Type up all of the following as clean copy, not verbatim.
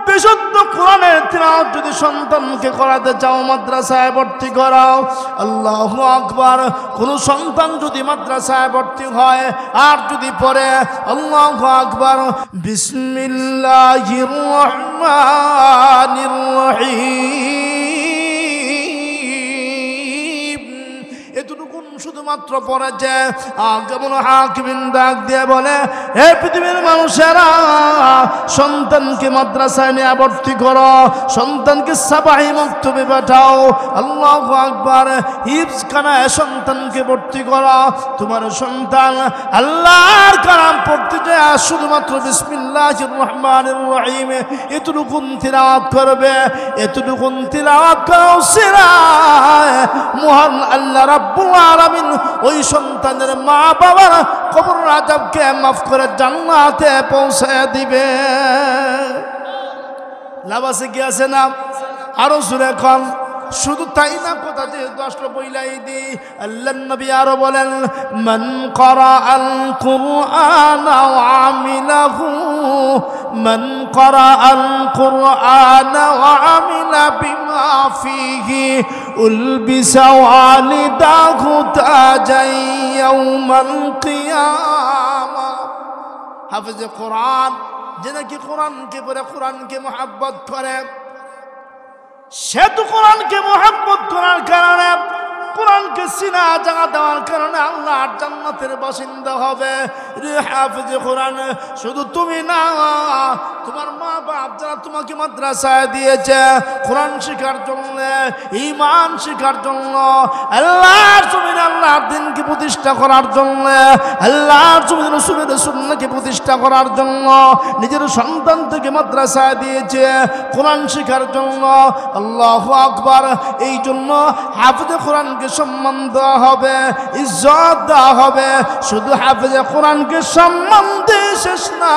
বিশুদ্ধ কোরআনের তিলাওয়াত যদি সন্তানকে করাতে চাও মাদ্রাসায় ভর্তি করাও। আল্লাহু আকবার। কোন সন্তান যদি মাদ্রাসায় ভর্তি হয় আর যদি পড়ে আল্লাহু আকবার বিসমিল্লাহির রহমানির রহিম এতটুকু শুধুমাত্র পড়েছে, কেমন হাকিমিন ডাক দিয়ে বলে, হে পৃথিবীর মানুষেরা, সন্তানকে মাদ্রাসায় নিয়ে ভর্তি করো, সন্তানকে সাবাহি মক্তবে পাঠাও। আল্লাহু আকবার। হিফজখানায় সন্তানকে ভর্তি করো। তোমার সন্তান আল্লাহর কালাম পড়তে যায় শুধুমাত্র বিসমিল্লাহির রহমানির রহিম এতটুকুন তিলাওয়াত করবে। এতটুকুন তিলাওয়াত করো সিরায় মহান আল্লাহ রাব্বুল আলামিন ওই সন্তানের মা বাবার কবর আযাবকে মাফ করে জান্নাতে পৌঁছে দিবে। লাভ আছে কি আছে না? আরো জোরে কোন। শুধু তাই না, কথা যেহেতু আসলে বইলাই দি, আল্লাহর নবী আরো বলেন, মান ক্বারাআল কুরআনা ওয়া আমিলাহু, মান ক্বারাআল কুরআনা ওয়া আমিলা বিমা ফিহি উলবিসা ওয়ালিদাহু তাজাই ইয়াউমাল কিয়ামা। হাফেজে কোরআন যে নাকি কোরআনকে পড়ে কোরআনকে মুহাব্বত করে, সে তো কোরআনকে মুহাব্বত করার কারণে, কোরআনকে সিনা জায়গা দেওয়ার কারণে আল্লাহর জান্নাতের বাসিন্দা হবে। রে হাফেজে কোরআন, শুধু তুমি না, তোমার মা বাপ যারা তোমাকে মাদ্রাসায় দিয়েছে কোরআন শেখার জন্য, ঈমান শেখার জন্য, আল্লাহর জমিনে আল্লাহর দ্বীনকে প্রতিষ্ঠা করার জন্য, আল্লাহর জমিনে রাসূলের সুন্নাহকে প্রতিষ্ঠা করার জন্য নিজের সন্তান থেকে মাদ্রাসায় দিয়েছে কোরআন শেখার জন্য। আল্লাহু আকবার। এই জন্য হাফেজে কোরআনকে সম্মান দেওয়া হবে, ইজ্জত দেওয়া হবে। শুধু হাফেজে কোরআনকে সম্মান দিয়ে শেষ না,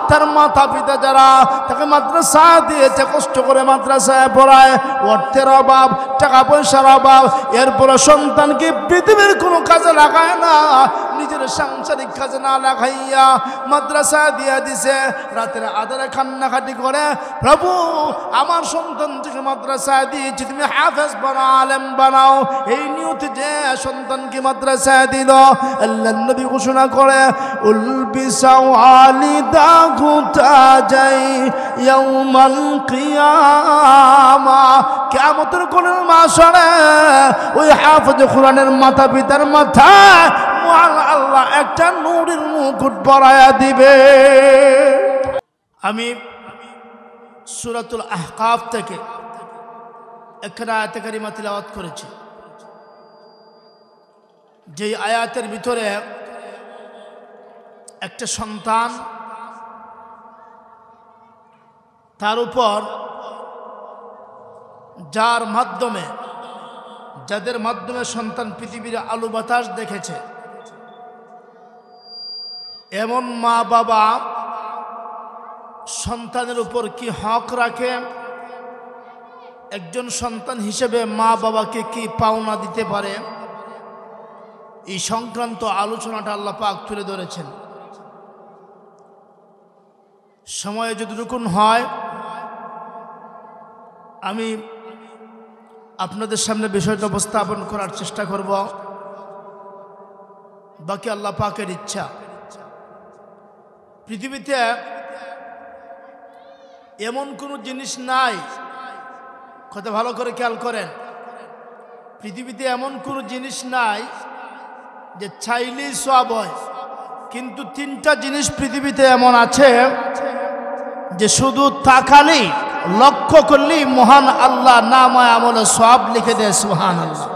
তার মাতা পিতা যারা তাকে মাদ্রাসা দিয়েছে, কষ্ট করে মাদ্রাসায় পড়ায়, অর্থের অভাব, টাকা পয়সার অভাব, এরপরে সন্তানকে পৃথিবীর কোনো কাজে লাগায় না, নিজের সাংসারিক কাজে না লাগাইয়া মাদ্রাসা দিয়ে দিছে, রাতের আধারে কান্নাকাটি করে, প্রভু আমার সন্তান থেকে মাদ্রাসায় দিয়েছি, তুমি হাফেজ বানাও, আলেম বানাও। এই নিয়তে যে সন্তানকে মাদ্রাসায় দিল, আল্লাহর নবী ঘোষণা করে, উলবিসা ওয়ালিদাহু তাজাই ইয়াউমাল কিয়ামা। কিয়ামতের কোন মাসরে ওই হাফেজ কোরআনের মাতা পিতার মাথায় মহান আল্লাহ একটা নূরের মুকুট পরায়া দিবে। আমি সূরাতুল আহকাফ থেকে একটা আয়াত কারিমা তিলাওয়াত করেছি, যে আয়াতের ভিতরে একটা সন্তান, তার উপর যাদের মাধ্যমে সন্তান পৃথিবীর আলো বাতাস দেখেছে, এমন মা বাবা সন্তানের উপর কি হক রাখে, একজন সন্তান হিসেবে মা বাবাকে কি পাওনা দিতে পারে, এই সংক্রান্ত আলোচনাটা আল্লাহ পাক তুলে ধরেছেন। সময়ে যতটুকু হয় আমি আপনাদের সামনে বিষয়টা উপস্থাপন করার চেষ্টা করব, বাকি আল্লাহ পাকের ইচ্ছা। পৃথিবীতে এমন কোনো জিনিস নাই, কথা ভালো করে খেয়াল করেন, পৃথিবীতে এমন কোনো জিনিস নাই যে চাইলেই সওয়াব হয়। কিন্তু তিনটা জিনিস পৃথিবীতে এমন আছে যে শুধু তাকালেই, লক্ষ্য করলেই মহান আল্লাহ নামায় আমলে সওয়াব লিখে দেয়। সুবহানাল্লাহ।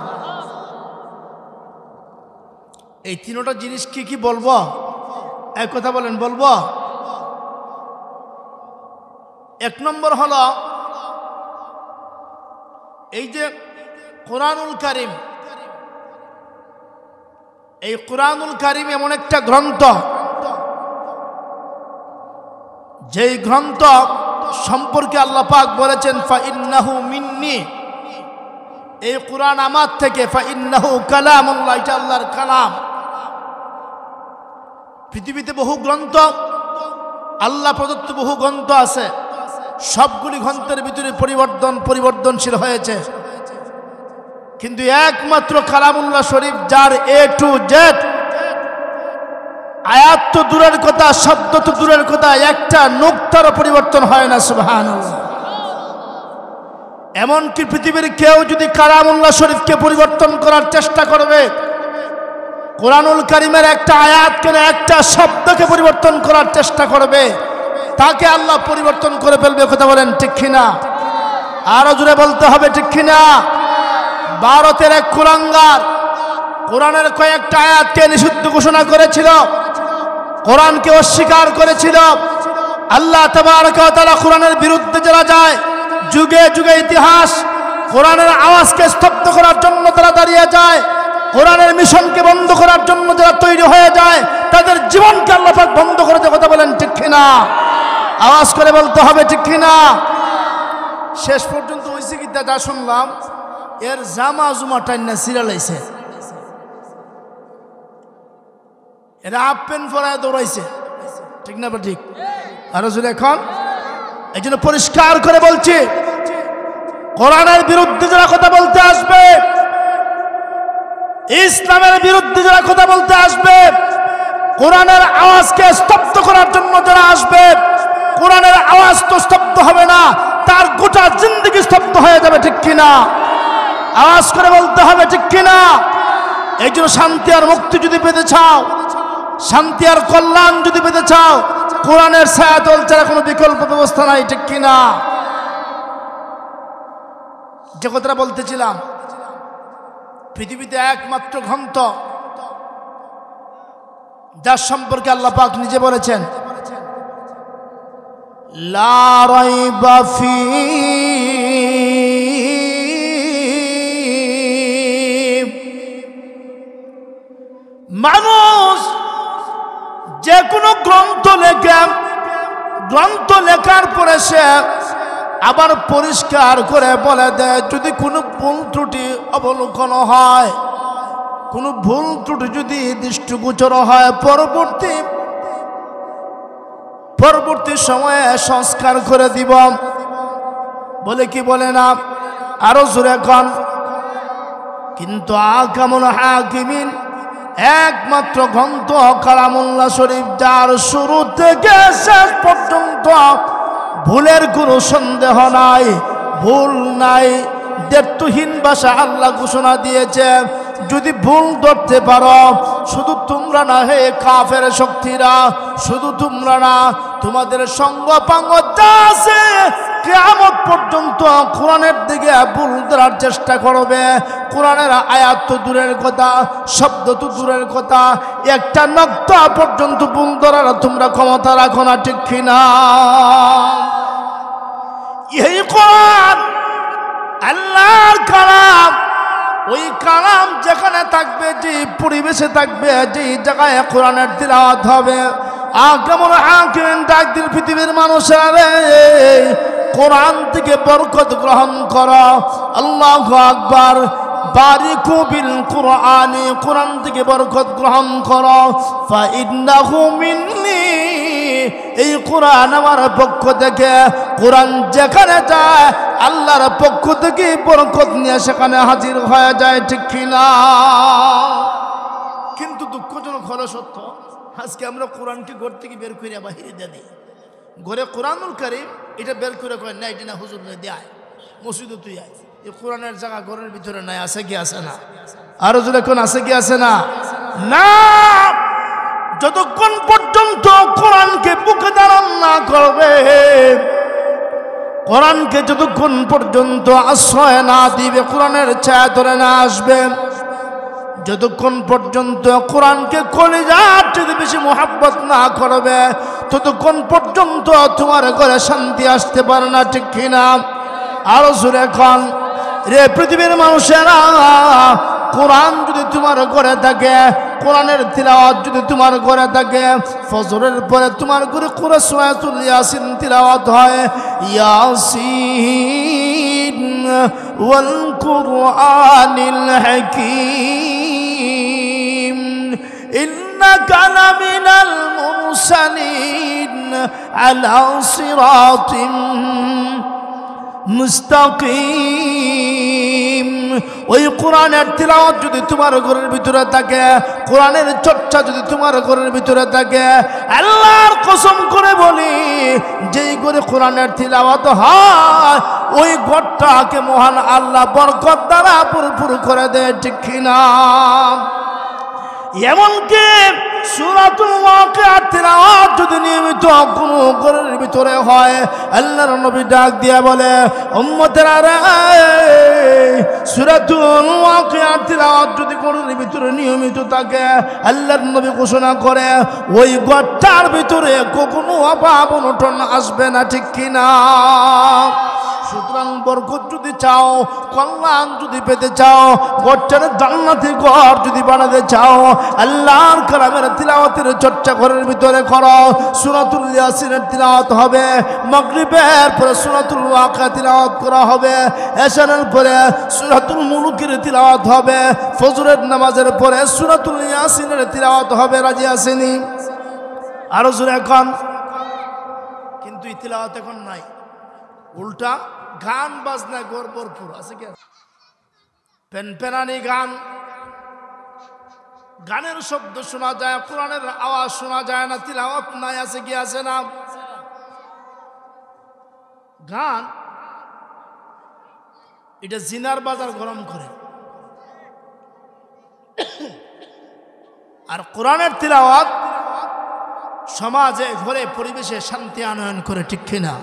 এই তিনটা জিনিস কি কি বলবো? এক কথা বলেন, বলবো? এক নম্বর হলো এই যে কোরআনুল কারীম। এই কোরআনুল কারীম এমন একটা গ্রন্থ, যেই গ্রন্থ সম্পর্কে আল্লাহ পাক বলেছেন ফাইন্নাহু মিন্নি, এই কোরআন আমার থেকে, ফাইন্নাহু কালামুল্লাহ, এটা আল্লাহর কালাম। পৃথিবীতে বহু গ্রন্থ আল্লাহ প্রদত্ত বহু গ্রন্থ আছে, সবগুলি গ্রন্থের ভিতরে পরিবর্তনশীল হয়েছে, কিন্তু একমাত্র কালামুল্লাহ শরীফ যার A to Z, আয়াত তো দূরের কথা, শব্দ তো দূরের কথা, একটা নুকতারও পরিবর্তন হয় না। সুবহানাল্লাহ। এমনকি পৃথিবীর কেউ যদি কালামুল্লাহ শরীফকে পরিবর্তন করার চেষ্টা করবে, কোরআনুল কারীমের একটা আয়াত কেন একটা শব্দকে পরিবর্তন করার চেষ্টা করবে, তাকে আল্লাহ পরিবর্তন করে ফেলবে। কথা বলেন ঠিক কিনা? আরো জোরে বলতে হবে ঠিক কিনা? ভারতের এক কুলাঙ্গার কোরআনের কয়েকটা আয়াতকে নিষিদ্ধ ঘোষণা করেছিল, কোরআনকে অস্বীকার করেছিল। আল্লাহ তাবারক ওয়া তাআলা কোরআনের বিরুদ্ধে যারা যায়, যুগে যুগে ইতিহাস কোরআনের আওয়াজকে স্তব্ধ করার জন্য তারা দাঁড়িয়ে যায়, কোরআনের মিশনকে বন্ধ করার জন্য যারা তৈরি হয়ে যায়, তাদের জীবনকে আল্লাহ পাক বন্ধ করে দেয়। কথা বলেন ঠিক কিনা? আওয়াজ করে বলতে হবে ঠিক কিনা? শেষ পর্যন্ত ওই সিকিটা যা শুনলাম, এর জামা জুমা টাইনা সিরালাইছে, এরা হাফ প্যান্ট পরায় দৌড়াইছে, ঠিক না? ঠিক। আরো জোরে এখন এই জন্য পরিষ্কার করে বলছি, কোরআনের বিরুদ্ধে যারা কথা বলতে আসবে, ইসলামের বিরুদ্ধে যারা কথা বলতে আসবে, কোরআনের আওয়াজকে স্তব্ধ করার জন্য যারা আসবে, কোরআনের আওয়াজ তো স্তব্ধ হবে না, তার গোটা জিন্দেগি স্তব্ধ হয়ে যাবে। ঠিক কিনা? আওয়াজ করে বলতে হবে ঠিক কিনা? এই জন্য শান্তি আর মুক্তি যদি পেতে চাও, শান্তি আর কল্যাণ যদি পেতে চাও, কোরআনের ছায়াতল ছাড়া কোনো বিকল্প ব্যবস্থা নাই। ঠিক কিনা? যে কথাটা বলতেছিলাম, পৃথিবীতে একমাত্র গ্রন্থ যার সম্পর্কে আল্লাহ পাক নিজে বলেছেন, লা রাইবা ফীহি। মানুষ যে কোনো গ্রন্থ লেখার পরে সে আবার পরিষ্কার করে বলে দেয়, যদি কোনো ভুল ত্রুটি অবলোকন হয়, কোনো ভুল ত্রুটি যদি দৃষ্টিগোচর হয়, পরবর্তী সময়ে সংস্কার করে দিব। বলে কি বলে না? আরো জোরে কন। কিন্তু আকামুল হাকিমিন, একমাত্র গ্রন্থ কালামুল্লাহ শরীফ, যার শুরু থেকে শেষ পর্যন্ত ভুলের কোনো সন্দেহ নাই, ভুল নাই, দ্ব্যর্থহীন ভাষা আল্লাহ ঘোষণা দিয়েছে। যদি ভুল ধরতে পারো, শুধু তোমরা না, হে কাফের শক্তিরা, শুধু তোমরা না, তোমাদের সঙ্গ পাঙ্গ যা আছে, কিয়ামত পর্যন্ত কোরআনের দিকে ভুল ধরার চেষ্টা করবে। কোরআনের আয়াত তো দূরের কথা, শব্দ তো দূরের কথা, একটা নক্তা পর্যন্ত ভুল ধরার তোমরা ক্ষমতা রাখো না। ঠিক কিনা? এই কোরআন আল্লাহর কালাম, ওই কালাম যেখানে থাকবে, যে পরিবেশে থাকবে, যে জায়গায় কোরআনের তিলাওয়াত হবে, আকামুল হাকিমিন ডাক দিল, পৃথিবীর মানুষেরা রে, কোরআন থেকে বরকত গ্রহণ করো। আল্লাহু আকবার। বারিকু বিল কুরআনি, কোরআন থেকে বরকত গ্রহণ করো। ফা ইন্নাহু মিন্নি, এই কোরআন আমার পক্ষ থেকে। কোরআন যেখানে যায়, আল্লাহর পক্ষ থেকে বরকত নিয়ে সেখানে হাজির হয়ে যায়। ঠিক কিনা? কিন্তু দুঃখজনক হলো সত্য, আজকে আমরা কোরআনকে ঘর থেকে বের করে বাহিরে দিয়ে দিই। ঘরে কোরআনুল কারীম এটা বের করে কয় না, এটা না হুজুর দেয়, মসজিদে তুই আয়। এই কোরআনের জায়গা ঘরের ভিতরে নাই, আছে কি আছে না? আরো যদি কোন আছে কি আছে না? না, যতক্ষণ পর্যন্ত কোরআনকে বুকে ধারণ না করবে, কোরআনকে যতক্ষণ পর্যন্ত আশ্রয় না দিবে, কোরআনের ছায়া ধরে না আসবে, যতক্ষণ পর্যন্ত কোরআনকে কলিজার চেয়ে বেশি মোহাব্বত না করবে, ততক্ষণ পর্যন্ত তোমার ঘরে শান্তি আসতে পারে না। ঠিক কিনা? আরো জোরে কন। রে পৃথিবীর মানুষেরা, কোরআন যদি তোমার ঘরে থাকে, কোরআনের তিলাওয়াত যদি তোমার ঘরে থাকে, ফজরের পরে তোমার ঘরে সূরাতুল ইয়াসিন তিলাওয়াত হয়, ইয়াসিন ওয়াল কুরআনিল হাকীম ইন্নাকা লামিনাল মুরসালিন আলা সিরাতিন মুস্তাকিম। ওই কোরআনের তিলাওয়াত যদি তোমার ঘরের ভিতরে থাকে, কোরআনের চর্চা যদি তোমার ঘরের ভিতরে থাকে, আল্লাহর কসম করে বলি যেই ঘরে কোরআনের তিলাওয়াত হয় ওই ঘরটাকে মহান আল্লাহ বরকত দ্বারা পুরোপুর করে দেয়, ঠিক কিনা? এমনকি সূরাতুল ওয়াকিআর তিলাওয়াত যদি নিয়মিত কোনো ঘরের ভিতরে হয়, আল্লাহর নবী ডাক দিয়ে বলে, উম্মতেরা রে, সূরাতুল ওয়াকিআর তিলাওয়াত যদি ঘরের ভিতরে নিয়মিত থাকে, আল্লাহর নবী ঘোষণা করে ওই ঘরটার ভিতরে কখনো অভাব অনটন আসবে না, ঠিক কিনা? সুতরাং বরকত যদি চাও, কল্যাণ যদি পেতে চাও, ঘরটার জান্নাতি ঘর যদি বানাতে চাও, আল্লাহর কালামের তিলাওয়াতের চর্চা ঘরের ভিতরে করো। সূরাতুল ইয়াসিনের তিলাওয়াত হবে, মাগরিবের পরে সূরাতুল ওয়াকিয়া তিলাওয়াত করা হবে, এশারের পরে সূরাতুল মুলুকের তিলাওয়াত হবে, ফজরের নামাজের পরে সূরাতুল ইয়াসিনের তিলাওয়াত হবে। রাজি আসেনি? আরো জোরে এখন। কিন্তু এই তিলাওয়াত এখন নাই, উল্টা গান বাজনা গড় ভরপুর আছে। কি পেনপেনানি গান, গানের শব্দ শোনা যায়, কোরআনের আওয়াজ শোনা যায় না, তিলাওয়াত নাই। আছে কি আছে না? গান এটা জিনার বাজার গরম করে, আর কোরআনের তিলাওয়াত সমাজে ঘরে পরিবেশে শান্তি আনয়ন করে, ঠিক কিনা?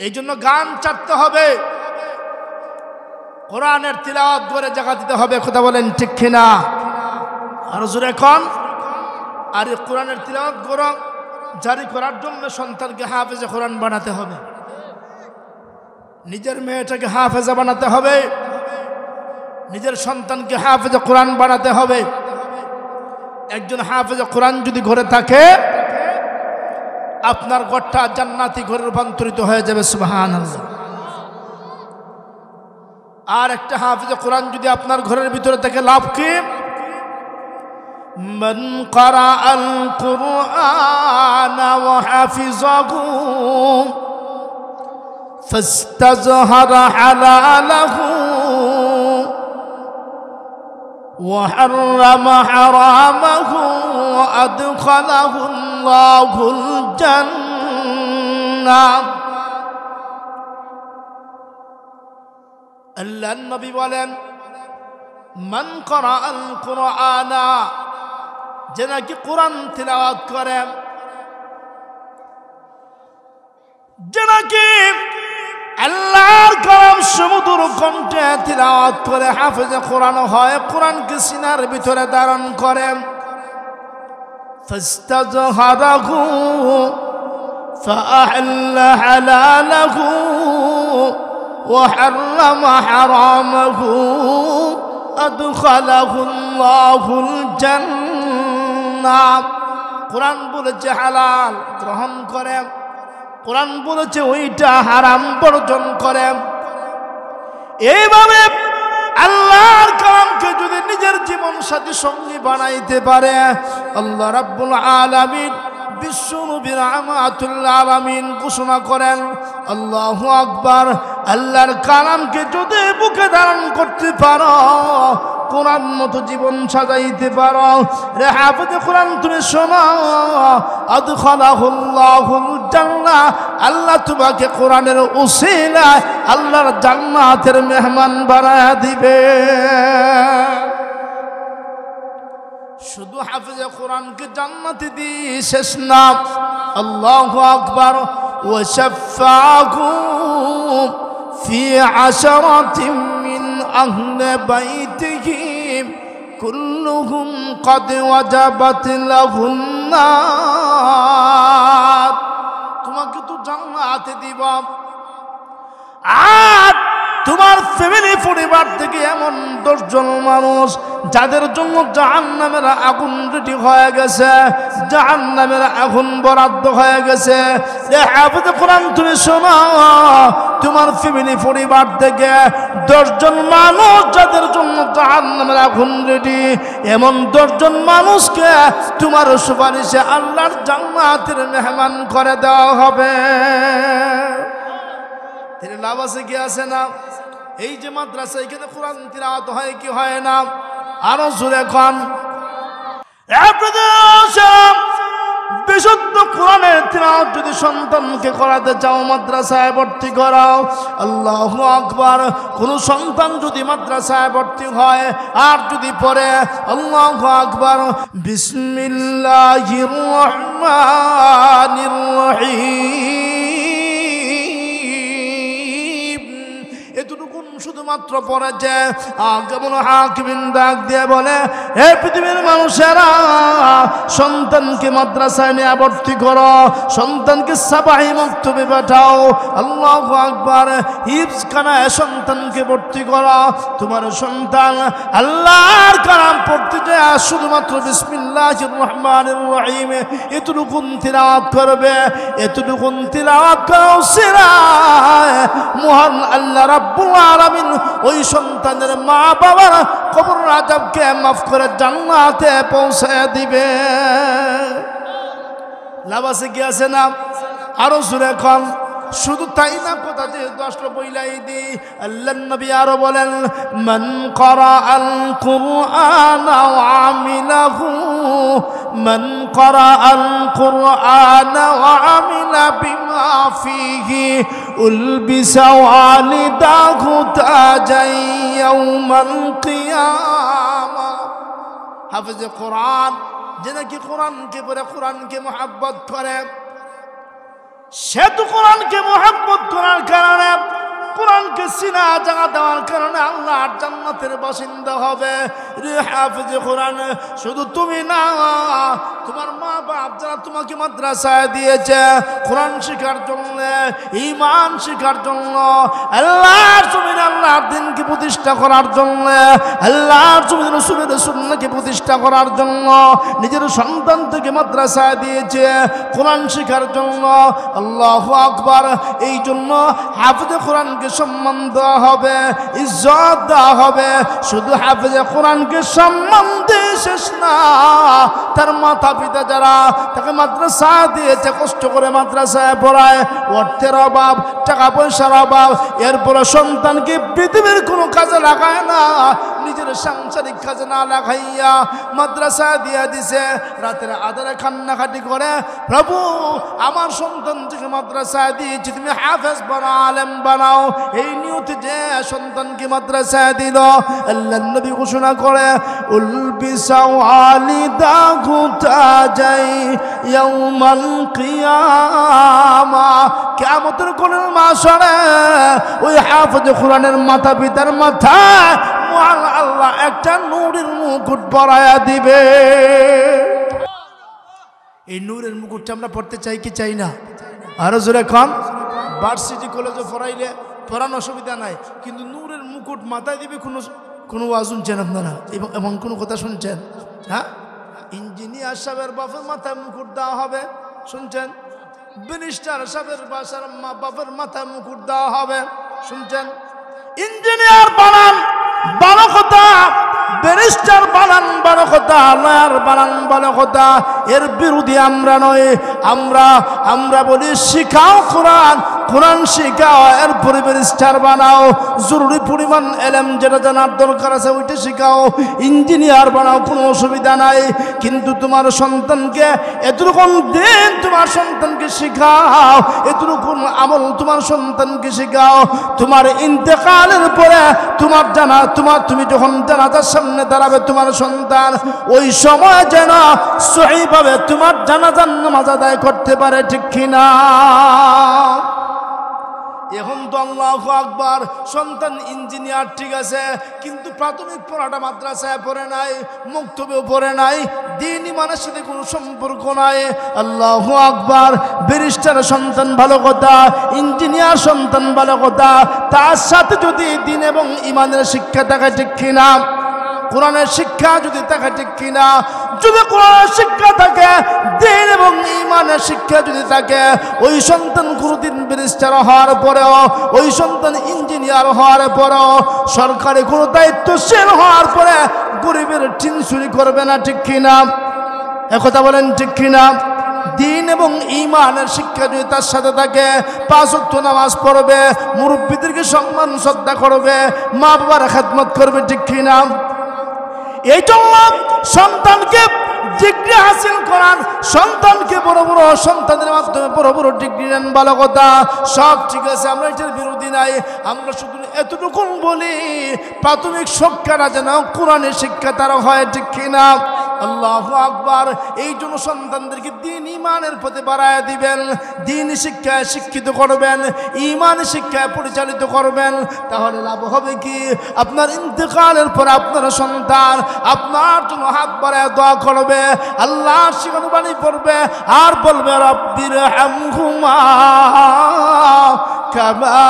এই জন্য গান চাটতে হবে, কোরআনের তিলাওয়াত করে জায়গা দিতে হবে। কথা বলেন ঠিক কিনা? আরো জোরে এখন। আর এই কোরআনের তিলাওয়াত জারি করার জন্য সন্তানকে হাফেজে কোরআন বানাতে হবে, নিজের মেয়েটাকে হাফেজা বানাতে হবে, নিজের সন্তানকে হাফেজে কোরআন বানাতে হবে। একজন হাফেজে কোরআন যদি ঘরে থাকে, আপনার ঘরটা জান্নাতি ঘরে রূপান্তরিত হয়ে যাবে। সুবহানাল্লাহ। আর একটা হাফেজে কোরআন যদি আপনার ঘরের ভিতরে থাকে, লাভ কি? মান ক্বারাআল কুরআন ওয়া হাফিযাহু ফাস্তাযহারা হালালাহু ওয়া হাররামা হারামাহু ওয়া আদখালাহু আল্লাহুল জান্নাহ। আল্লাহর নবী বলেন, মান ক্বারাআল কুরআনা, যে নাকি কোরআন তিলাওয়াত করে, যে নাকি আল্লাহর কালাম সুমধুর কণ্ঠে তিলাওয়াত করে হাফেজে কোরআন হয়, কোরআনকে সিনার ভিতরে ধারণ করে, ফাস্তাযহারাহু ফাআহল্লা হালালাহু ওয়া হাররামা হারামাহু আদখালাহু আল্লাহুল জান্নাহ। কোরআন বলেছে হালাল গ্রহণ করে, কোরআন বলেছে ওইটা হারাম বর্জন করে। এইভাবে আল্লাহর কালামকে যদি নিজের জীবন সাথী সঙ্গী বানাইতে পারে, আল্লাহ রাব্বুল আলামিন বিশ্ব নবী রাহমাতুল আলামিন ঘোষণা করেন, আল্লাহু আকবার, আল্লাহর কালামকে যদি বুকে ধারণ করতে পারো, কোরআন মতো জীবন সাজাইতে পারো, রে হাফেজে কোরআন তুমি শোনো, আদখালাহুল্লাহুল জান্নাহ, আল্লাহ তোমাকে কোরআনের উসিলায় আল্লাহর জান্নাতের মেহমান বানায়া দিবে। শুধু হাফেজে কোরআনকে জান্নাতে দিয়ে শেষ না, আল্লাহু আকবার, ওয়া শাফাআহু ফি আশরাতিন মিন আহলি বাইতিহি কুল্লুহুম ক্বাদ ওয়াজাবাত লাহুন নার। তোমাকে তো জান্নাতে দিব, আর তোমার ফ্যামিলি পরিবার থেকে এমন 10 জন মানুষ যাদের জন্য জাহান্নামের আগুন রেডি হয়ে গেছে, জাহান্নামের আগুন বরাদ্দ হয়ে গেছে। এ হাফেজ কোরআন তুমি শোনো, তোমার ফ্যামিলি পরিবার থেকে 10 জন মানুষ যাদের জন্য জাহান্নামের আগুন রেডি, এমন 10 জন মানুষকে তোমার সুপারিশে আল্লাহর জান্নাতের মেহমান করে দেওয়া হবে। এর লাভ আছে কি আছে না? এই যে মাদ্রাসা, এখানে কোরআন তিলাওয়াত হয় কি হয় না? আরো জোরে কোন। বিশুদ্ধ কোরআনের তিলাওয়াত যদি সন্তানকে করাতে চাও, মাদ্রাসায় ভর্তি করাও। আল্লাহু আকবার। কোন সন্তান যদি মাদ্রাসায় ভর্তি হয় আর যদি পড়ে আল্লাহু আকবার, বিসমিল্লাহির রহমানির রহিম, এতটুকু শুধুমাত্র পড়েছে, কেমন হাকিমিন ডাক দিয়ে বলে, হে পৃথিবীর মানুষেরা, সন্তানকে মাদ্রাসায় নিয়ে ভর্তি করো, সন্তানকে সাবাহি মক্তবে পাঠাও। আল্লাহু আকবার। হিফজখানায় সন্তানকে ভর্তি করো। তোমার সন্তান আল্লাহর কালাম পড়তে যায় শুধুমাত্র বিসমিল্লাহির রহমানির রহিম এতটুকু তিলাওয়াত করবে, এতটুকু তিলাওয়াত করো সিরায় মহান আল্লাহ রাব্বুল আলামিন ওই সন্তানের মা বাবার কবর আযাবকে মাফ করে জান্নাতে পৌঁছে দিবে। লাভ আছে কি আছে না? আরো জোরে কোন। শুধু তাই না, কথা যেহেতু আসলো বইলাই দি, আল্লাহর নবী আরো বলেন, মান ক্বারাআল কুরআনা ওয়া আমিলাহু, মান ক্বারাআল কুরআনা ওয়া আমিলা বিমা ফিহি উলবিসা ওয়ালিদাহু তাজাই ইয়াউমাল কিয়ামা। হাফেজে কোরআন যে নাকি কোরআনকে পড়ে, কোরআনকে মুহাব্বত করে, সে তো কোরআনকে মুহাব্বত করার কারণে, কোরআনকে সিনা জায়গা দেওয়ার কারণে আল্লাহর জান্নাতের বাসিন্দা হবে। রে হাফেজে কোরআন, শুধু তুমি না, তোমার মা বাপ যারা তোমাকে মাদ্রাসায় দিয়েছে কোরআন শেখার জন্য, ঈমান শেখার জন্য, আল্লাহর জমিনে আল্লাহর দ্বীনকে প্রতিষ্ঠা করার জন্য, আল্লাহর জমিনে রাসূলের সুন্নাহকে প্রতিষ্ঠা করার জন্য নিজের সন্তান থেকে মাদ্রাসায় দিয়েছে কোরআন শেখার জন্য। আল্লাহু আকবার। এই জন্য হাফেজে কোরআনকে সম্মান দেওয়া হবে, ইজ্জত দেওয়া হবে। শুধু হাফেজে কোরআনকে সম্মান দিয়ে শেষ না, তার মাতা পিতা যারা তাকে মাদ্রাসা দিয়েছে, কষ্ট করে মাদ্রাসায় পড়ায়, অর্থের অভাব, টাকা পয়সার অভাব, এরপরে সন্তানকে পৃথিবীর কোনো কাজে লাগায় না, নিজের সাংসারিক কাজে না লাগাইয়া মাদ্রাসা দিয়ে দিছে, রাতের আধারে কান্নাকাটি করে, প্রভু আমার সন্তানকে মাদ্রাসায় দিয়েছি, তুমি হাফেজ বানাও, আলেম বানাও। এই নিয়তে যে সন্তানকে মাদ্রাসায় দিল, আল্লাহর নবী ঘোষণা করে, উলবিসা ওয়ালিদাহু তাজাই ইয়াউমাল কিয়ামা, কিয়ামতের কোনের মাসরে ওই হাফেজ কোরআনের মাতা পিতার মাথায় মহান আল্লাহ একটা নূরের মুকুট পরায়া দিবে। এই নূরের মুকুটটা আমরা পড়তে চাই কি চাই না? আরো জোরে কম। ভার্সিটি কলেজে পড়াইলে পড়ানো অসুবিধা নাই, কিন্তু নূরের মুকুট মাথায় দিবে কোনো ওয়াজ শুনছেন আপনারা? এমন কোনো কথা শুনছেন? হ্যাঁ, ইঞ্জিনিয়ার সাহেবের বাপের মাথায় মুকুট দেওয়া হবে, শুনছেন? ব্যারিস্টার সাহেবের বাপের মাথায় মুকুট দেওয়া হবে, শুনছেন? ইঞ্জিনিয়ার বানান বারো কথা, ব্যারিস্টার বানান বারো কথা, লয়ার বানান বারো কথা। এর বিরোধী আমরা নয়, আমরা বলি শিখাও কোরআন, কোরআন শিখাও, এরপরে ব্যারিস্টার বানাও, জরুরি পরিমাণ এলেম যেটা জানার দরকার আছে ওইটা শিখাও, ইঞ্জিনিয়ার বানাও, কোনো অসুবিধা নাই। কিন্তু তোমার সন্তানকে এতটুকু দিন তোমার সন্তানকে শিখাও, এতটুকু আমল তোমার সন্তানকে শিখাও। তোমার ইন্তেকালের পরে তুমি যখন জানাজার সামনে দাঁড়াবে তোমার সন্তান, ওই সময় যেন সহিভাবে তোমার জানাজার নামাজ আদায় করতে পারে, ঠিক কিনা? এখন তো আল্লাহু আকবার, সন্তান ইঞ্জিনিয়ার ঠিক আছে, কিন্তু প্রাথমিক পড়াটা মাদ্রাসায় পড়ে নাই, মুক্তবেও পড়ে নাই, দিন ইমানের সাথে কোনো সম্পর্ক নাই। আল্লাহু আকবার। ব্যারিস্টার সন্তান ভালো কথা, ইঞ্জিনিয়ার সন্তান ভালো কথা, তার সাথে যদি দিন এবং ইমানের শিক্ষা থাকে, ঠিক কিনা? কোরআনের শিক্ষা যদি থাকে, ঠিক কিনা? যদি কোরআনের শিক্ষা থাকে, দ্বীন এবং ঈমানের শিক্ষা যদি থাকে, ওই সন্তান কোনদিন ব্যারিস্টার হওয়ার পরেও, ওই সন্তান ইঞ্জিনিয়ার হওয়ার পরেও, সরকারি কোনো দায়িত্বশীল হওয়ার পরে গরিবের টিন চুরি করবে না, ঠিক কিনা? একথা বলেন, ঠিক কিনা? দ্বীন এবং ঈমানের শিক্ষা যদি তার সাথে থাকে, 5 ওয়াক্ত নামাজ পড়বে, মুরব্বীদেরকে সম্মান শ্রদ্ধা করবে, মা বাবার খেদমত করবে, ঠিক কিনা? এই জন্য সন্তানকে ডিগ্রি হাসিল করান, সন্তানকে বড় বড় সন্তানের মাধ্যমে বড় বড় ডিগ্রি নেন, ভালো কথা, সব ঠিক আছে, আমরা এটার বিরোধী নাই। আমরা শুধু এতটুকু বলি, প্রাথমিক শিক্ষাটা যেন কোরআনের শিক্ষা তারা হয়, ঠিক কিনা? আল্লাহু আকবার। এই জন্য সন্তানদেরকে দ্বীন ঈমানের পথে বাড়ায় দিবেন, দ্বীন শিক্ষায় শিক্ষিত করবেন, ঈমান শিক্ষায় পরিচালিত করবেন। তাহলে লাভ হবে কি? আপনার ইন্তেকালের পর আপনার সন্তান আপনার জন্য হাত বাড়ায় দোয়া করবে, আল্লাহর শিখানো বাণী পড়বে আর বলবে রব্বির হামহুমা কামা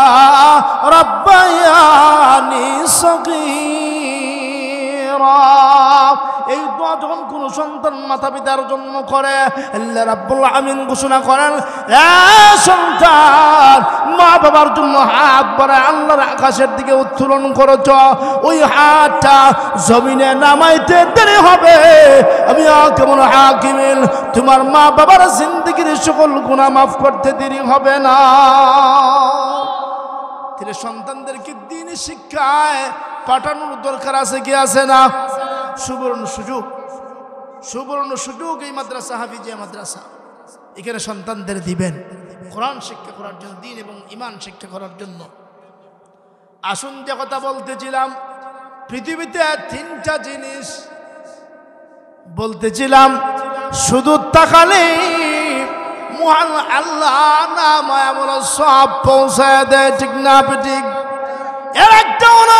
রাব্বায়ানি সগীরা। এই দোয়া যখন কোন সন্তান মাতা পিতার জন্য করে, আল্লাহ রাব্বুল আমিন ঘোষণা করেন, এ সন্তান মা বাবার জন্য হাত বাড়ায় আল্লাহর আকাশের দিকে উত্তোলন করেছ, ওই হাতটা জমিনে নামাইতে দেরি হবে, আমি কেমন হাকিমিন তোমার মা বাবার জিন্দেগির সকল গুনাহ মাফ করতে দেরি হবে না। তাহলে সন্তানদেরকে দ্বীনি শিক্ষায় পাঠানোর দরকার আছে কি আছে না? সুবর্ণ সুযোগ, সুবর্ণ সুযোগ এই মাদ্রাসা, হাফিজিয়া মাদ্রাসা, এখানে সন্তানদের দিবেন কোরআন শিক্ষা করার জন্য, দ্বীন এবং ঈমান শিক্ষা করার জন্য। আসুন, যে কথা বলতেছিলাম, পৃথিবীতে 3টা জিনিস বলতেছিলাম, শুধু তাকালে মহান আল্লাহ নাম আমরা সব পৌঁছায় দেয়, ঠিক না ঠিক? এর একটা হলো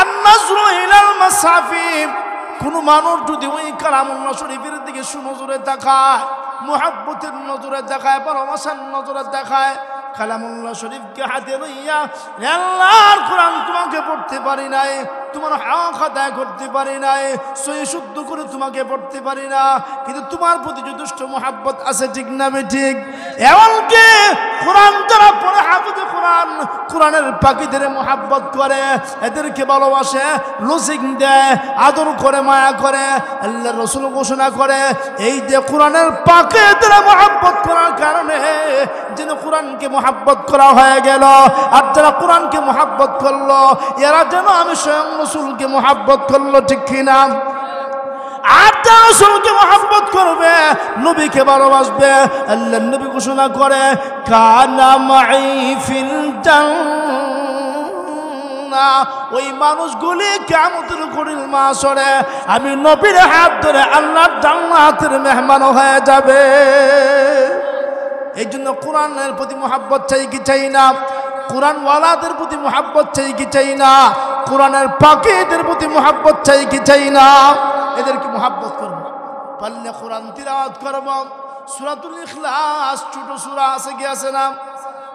আন-নাজরু ইলাল মাসাফির। কোন মানুষ যদি ওই কালামুল্লাহ শরীফের দিকে সুনজরে তাকায়, মুহাব্বতের নজরে তাকায়, ভালোবাসার নজরে তাকায়, কালামুল্লাহ শরীফকে হাতে লইয়া, আল্লাহর কোরআন তোমাকে পড়তে পারি নাই, তোমার হক আদায় করতে পারি নাই, সহি শুদ্ধ করে তোমাকে পড়তে পারি না, কিন্তু তোমার প্রতি যথেষ্ট মুহাব্বত আছে, ঠিক না ঠিক? এমনকি কোরআন যারা পড়ে, হাফেজ কোরআন, কোরআনের পাখিদের মুহাব্বত করে, এদেরকে ভালোবাসে, লজিক দেয়, আদর করে, মায়া করে, আল্লাহ রাসূল ঘোষণা করে, এই যে কোরআনের পাখিদের মুহাব্বত করার কারণে যেন কোরআনকে মুহাব্বত করা হয়ে গেল। আর যারা কোরআনকে মুহাব্বত করলো, এরা যেন আমি স্বয়ং রাসূলকে মুহাব্বত করলো, ঠিক কিনা? আর যারা রাসূলকে মুহাব্বত করবে, নবীকে ভালোবাসবে, আল্লাহর নবী ঘোষণা করে, কানা মাই ফিল জান্নাহ, ওই মানুষগুলি কিয়ামতের কঠিন মাহশরে আমি নবীর হাত ধরে আল্লাহর জান্নাতের মেহমান হয়ে যাবে। এই জন্য কোরআনের প্রতি মুহাব্বত চাই কি চাই না? কোরআন ওয়ালাদের প্রতি মুহাব্বত চাই কি চাই না? কোরআনের পাখিদের প্রতি মুহাব্বত চাই কি চাই না? এদেরকে মুহাব্বত করব, পারলে কোরআন তিলাওয়াত করব। সূরাতুল ইখলাস ছোট সূরা আছে কি আছে না?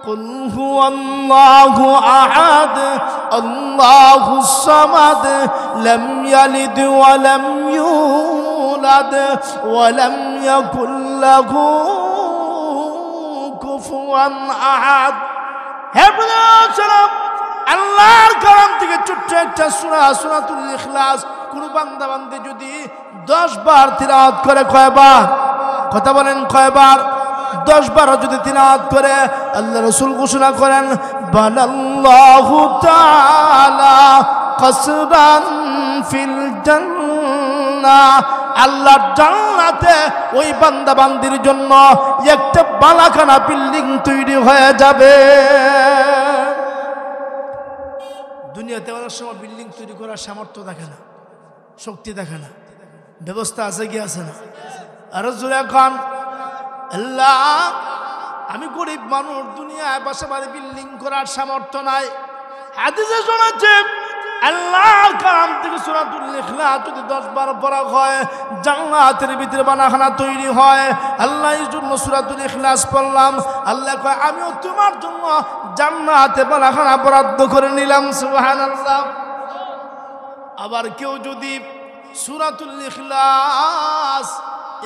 কুল হুয়াল্লাহু আহাদ আল্লাহুস সামাদ লাম ইয়ালিদ ওয়া লাম ইউলাদ ওয়া লাম ইয়াকুল লাহু কুফুয়ান আহাদ। হে বন্ধুরা, আল্লাহর কালাম থেকে ছোট্ট একটা সূরা, সূরাতুল ইখলাস, কোন বান্দা বান্দী যদি 10 বার তিলাওয়াত করে, কয়বার? কথা বলেন, কয়বার? 10 বার যদি তিলাওয়াত করে, আল্লাহ রাসূল ঘোষণা করেন, বানাল্লাহু তাআলা কসরান ফিল জান্নাহ, আল্লাহর জান্নাতে ওই বান্দা বান্দির জন্য একটা বালাখানা বিল্ডিং তৈরি হয়ে যাবে। দুনিয়াতে অনেক সময় বিল্ডিং তৈরি করার সামর্থ্য দেখে না, শক্তি দেখে না, ব্যবস্থা আছে কি আছে না? আর জোরে খান, আল্লাহ আমি গরিব মানুষ, দুনিয়ায় বাসা বাড়ি বিল্ডিং করার সামর্থ্য নাই। হাদিসে শোনাচ্ছে, আল্লাহর কালাম থেকে সূরাতুল ইখলাস যদি 10 বার পড়া হয়, জান্নাতের ভিতরে বানাখানা তৈরি হয়। আল্লাহ এই জন্য সূরাতুল ইখলাস পড়লাম, আল্লাহ কয় আমিও তোমার জন্য জান্নাতে বানাখানা বরাদ্দ করে নিলাম। সুবহানাল্লাহ। আবার কেউ যদি সূরাতুল ইখলাস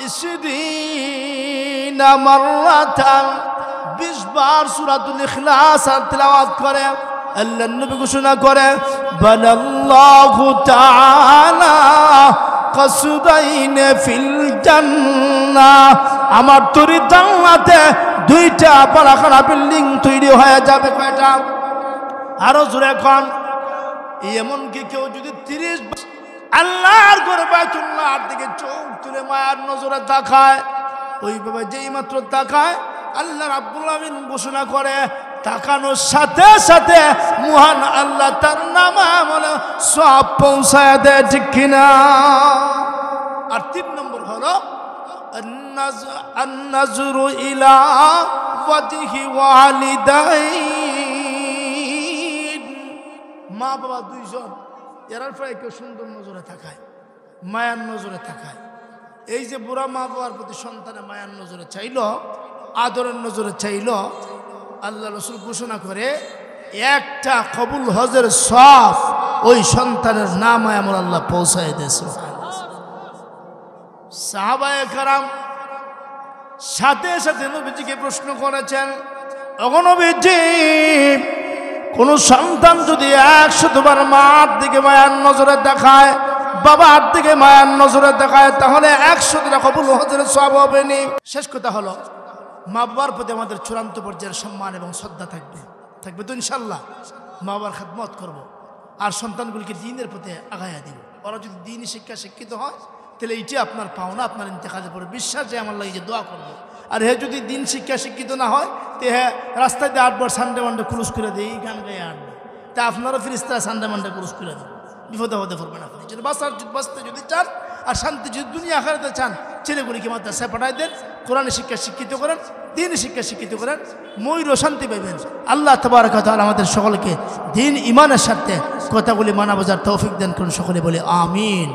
20 মাররাতান 20 বার সূরাতুল ইখলাস তিলাওয়াত করে, আল্লাহর নবী ঘোষণা করে বানাল্লাহু তাআলা কাসদাইন ফিল জান্নাহ, আমার তৈরি জান্নাতে 2টা পালাখানা বিল্ডিং তৈরি হয়ে যাবে। কয়টা? আরো জোরে কোন। এমনকি কেউ যদি 30 আল্লাহর ঘর বাইতুল্লাহর দিকে চোখ তুলে মায়ার নজরে তাকায়, ওইভাবে যেই মাত্র তাকায় আল্লাহ রাব্বুল আমিন ঘোষণা করে তাকানোর সাথে সাথে মহান আল্লাহ তার নাম আমলে সব পৌঁছায় দেয়, ঠিক কিনা? আর 3 নম্বর হলো আন-নাজরু ইলা ওয়াজহি ওয়ালিদাইন, মা বাবা 2 জন এরার প্রায় কেউ সুন্দর নজরে তাকায়, মায়ার নজরে তাকায়। এই যে বুড়া মা বাবার প্রতি সন্তানে মায়ার নজরে চাইল, আদরের নজরে চাইল, আল্লাহ রাসূল ঘোষণা করে একটা কবুল হজের সওয়াব ওই সন্তানের নামে আমল আল্লাহ পৌঁছায় দিয়েছে। সাহাবায়ে কেরাম সাথে সাথে নবীজিকে প্রশ্ন করেছেন, ওগো নবীজি, কোন সন্তান যদি 100 বার মার দিকে মায়ার নজরে দেখায়, বাবার দিকে মায়ার নজরে দেখায়, তাহলে 100টা কবুল হজের সওয়াব হবে নি। শেষ কথা হলো মা বাবার প্রতি আমাদের চূড়ান্ত পর্যায়ের সম্মান এবং শ্রদ্ধা থাকবে তো ইনশাল্লাহ। মা বাবার খেদমত করব, আর সন্তানগুলিকে দ্বীনের প্রতি আগায়া দিব। ওরা যদি দ্বীনি শিক্ষা শিক্ষিত হয় তাহলে এইটি আপনার পাওনা, আপনার ইন্তেকালের পরে বিশ্বাস যে আমার লাগে যে দোয়া করবো। আর হে যদি দিন শিক্ষা শিক্ষিত না হয় তে হ্যাঁ রাস্তায় দিয়ে 8 বার সানডে মানডে ক্রুজ করে দেয়, এই গান গায়ে আটবে, তা আপনারও ফিরিস্তা সানডে মানডে ক্রুজ করে দেবে, বিপদে হতে পারবেন আপনি। যদি বাঁচতে যদি চান আর শান্তি যদি দুনিয়া আখিরাতে চান, ছেলেগুলিকে মাদ্রাসায় পাঠায় দেন, কোরআন শিক্ষা শিক্ষিত করেন, দিন শিক্ষা শিক্ষিত করেন, ময়ূর শান্তি পাইবেন। আল্লাহ তাবারক ওয়া তাআলা আমাদের সকলকে দিন ইমানের সাথে কথাগুলি মানা বোঝার তৌফিক দান করুন। সকলে বলে আমিন।